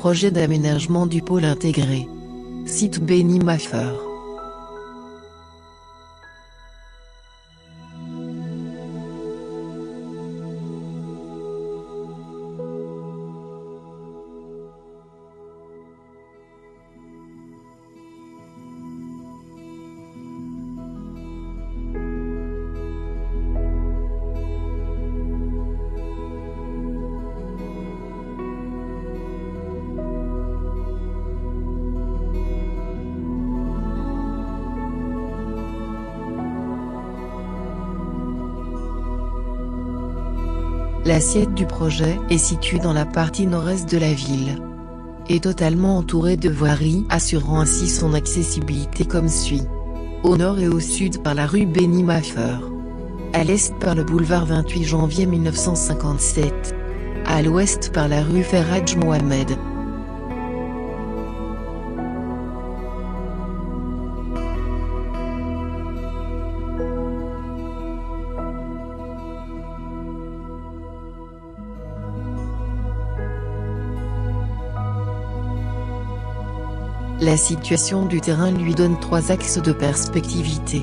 projet d'aménagement du pôle intégré. Site Benny Maffer. L'assiette du projet est située dans la partie nord-est de la ville. Est totalement entourée de voiries assurant ainsi son accessibilité comme suit. Au nord et au sud par la rue Benny Maffer. À l'est par le boulevard 28 janvier 1957. À l'ouest par la rue Ferhadj Mohamed. La situation du terrain lui donne 3 axes de perspectivité,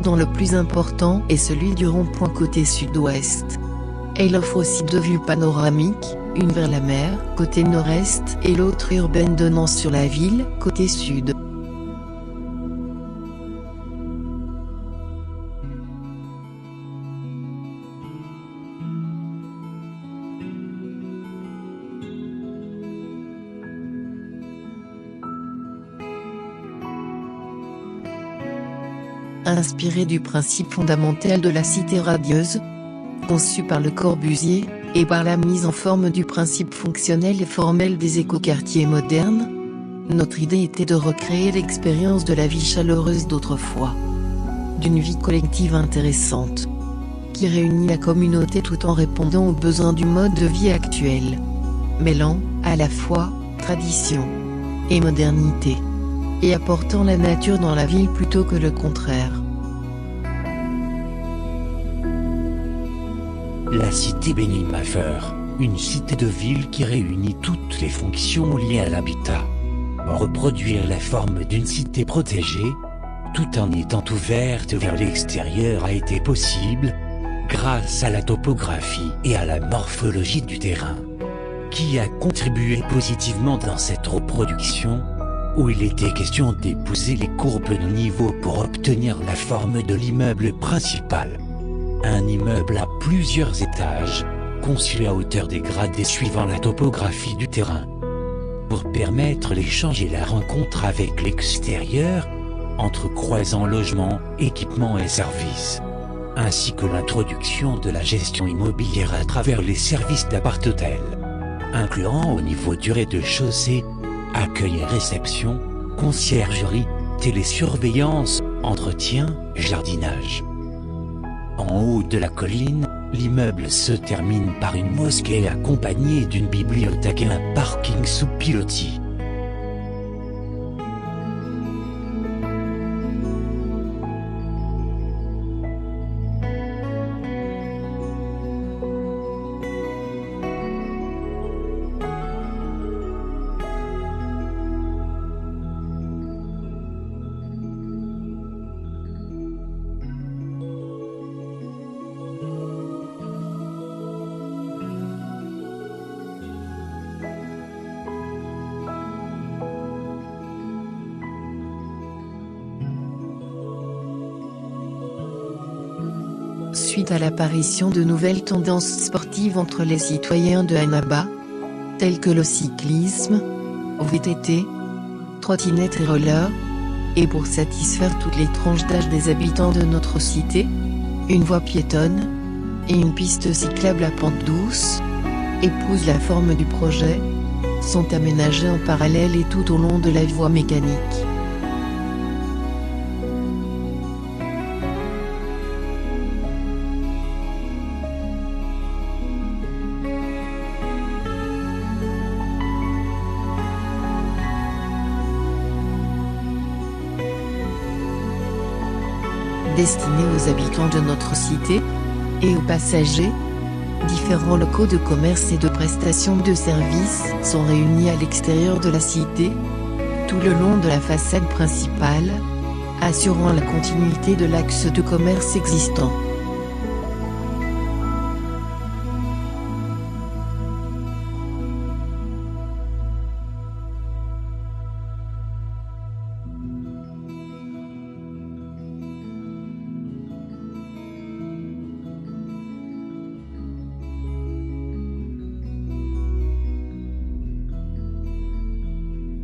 dont le plus important est celui du rond-point côté sud-ouest. Elle offre aussi 2 vues panoramiques, une vers la mer, côté nord-est, et l'autre urbaine donnant sur la ville, côté sud. Inspiré du principe fondamental de la cité radieuse, conçu par Le Corbusier, et par la mise en forme du principe fonctionnel et formel des écoquartiers modernes, notre idée était de recréer l'expérience de la vie chaleureuse d'autrefois. D'une vie collective intéressante, qui réunit la communauté tout en répondant aux besoins du mode de vie actuel, mêlant, à la fois, tradition et modernité, et apportant la nature dans la ville plutôt que le contraire. La cité Benny Maffer, une cité de ville qui réunit toutes les fonctions liées à l'habitat. Reproduire la forme d'une cité protégée, tout en étant ouverte vers l'extérieur a été possible, grâce à la topographie et à la morphologie du terrain. Qui a contribué positivement dans cette reproduction, où il était question d'épouser les courbes de niveau pour obtenir la forme de l'immeuble principal. Un immeuble à plusieurs étages, conçu à hauteur dégradée suivant la topographie du terrain. Pour permettre l'échange et la rencontre avec l'extérieur, entre croisant logement, équipements et services. Ainsi que l'introduction de la gestion immobilière à travers les services d'appart-hôtel, incluant au niveau du rez-de-chaussée, accueil et réception, conciergerie, télésurveillance, entretien, jardinage. En haut de la colline, l'immeuble se termine par une mosquée accompagnée d'une bibliothèque et un parking sous pilotis. Suite à l'apparition de nouvelles tendances sportives entre les citoyens de Annaba, telles que le cyclisme, VTT, trottinette et roller, et pour satisfaire toutes les tranches d'âge des habitants de notre cité, une voie piétonne et une piste cyclable à pente douce épousent la forme du projet, sont aménagées en parallèle et tout au long de la voie mécanique. Destiné aux habitants de notre cité, et aux passagers, Différents locaux de commerce et de prestation de services sont réunis à l'extérieur de la cité, tout le long de la façade principale, assurant la continuité de l'axe de commerce existant.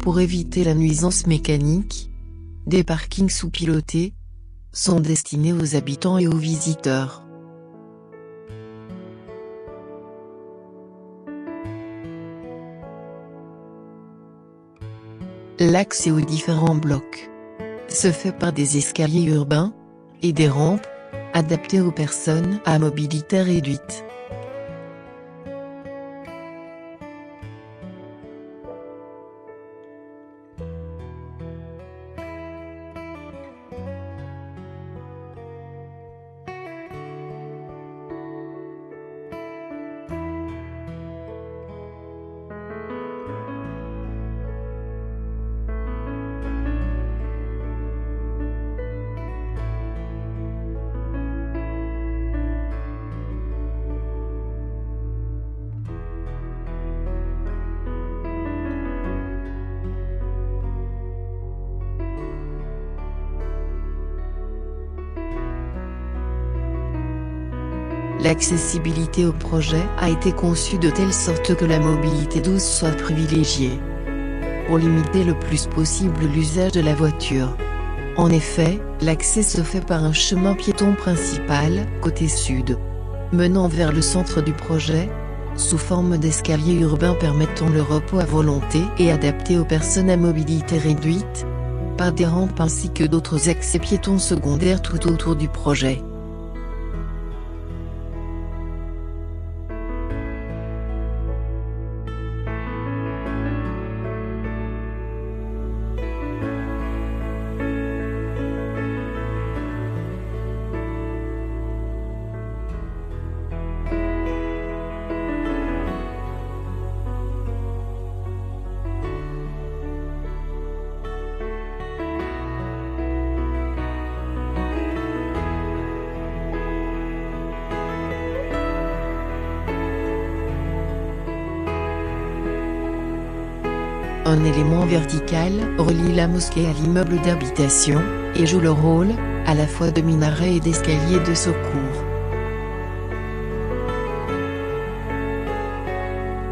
Pour éviter la nuisance mécanique, des parkings sous-pilotés sont destinés aux habitants et aux visiteurs. L'accès aux différents blocs se fait par des escaliers urbains et des rampes adaptées aux personnes à mobilité réduite. L'accessibilité au projet a été conçue de telle sorte que la mobilité douce soit privilégiée, pour limiter le plus possible l'usage de la voiture. En effet, l'accès se fait par un chemin piéton principal, côté sud, menant vers le centre du projet, sous forme d'escalier urbain permettant le repos à volonté et adapté aux personnes à mobilité réduite, par des rampes ainsi que d'autres accès piétons secondaires tout autour du projet. Un élément vertical relie la mosquée à l'immeuble d'habitation, et joue le rôle, à la fois de minaret et d'escalier de secours.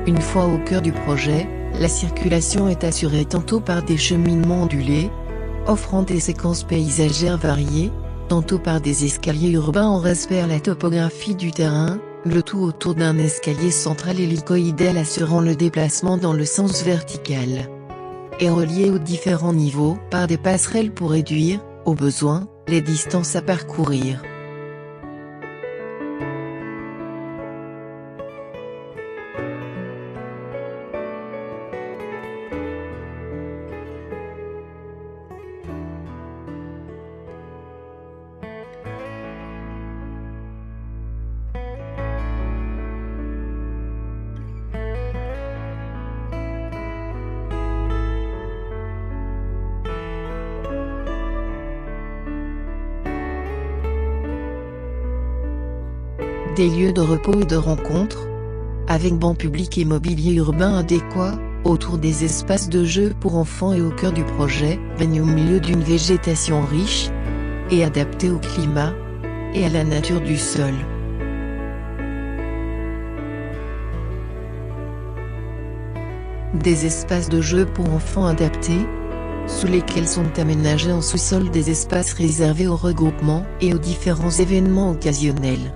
Une fois au cœur du projet, la circulation est assurée tantôt par des cheminements ondulés, offrant des séquences paysagères variées, tantôt par des escaliers urbains en respect à la topographie du terrain, le tout autour d'un escalier central hélicoïdal assurant le déplacement dans le sens vertical. Et relié aux différents niveaux par des passerelles pour réduire, au besoin, les distances à parcourir. Des lieux de repos et de rencontres, avec bancs publics et mobilier urbain adéquat, autour des espaces de jeux pour enfants et au cœur du projet, baignent au milieu d'une végétation riche, et adaptée au climat, et à la nature du sol. Des espaces de jeux pour enfants adaptés, sous lesquels sont aménagés en sous-sol des espaces réservés au regroupement et aux différents événements occasionnels.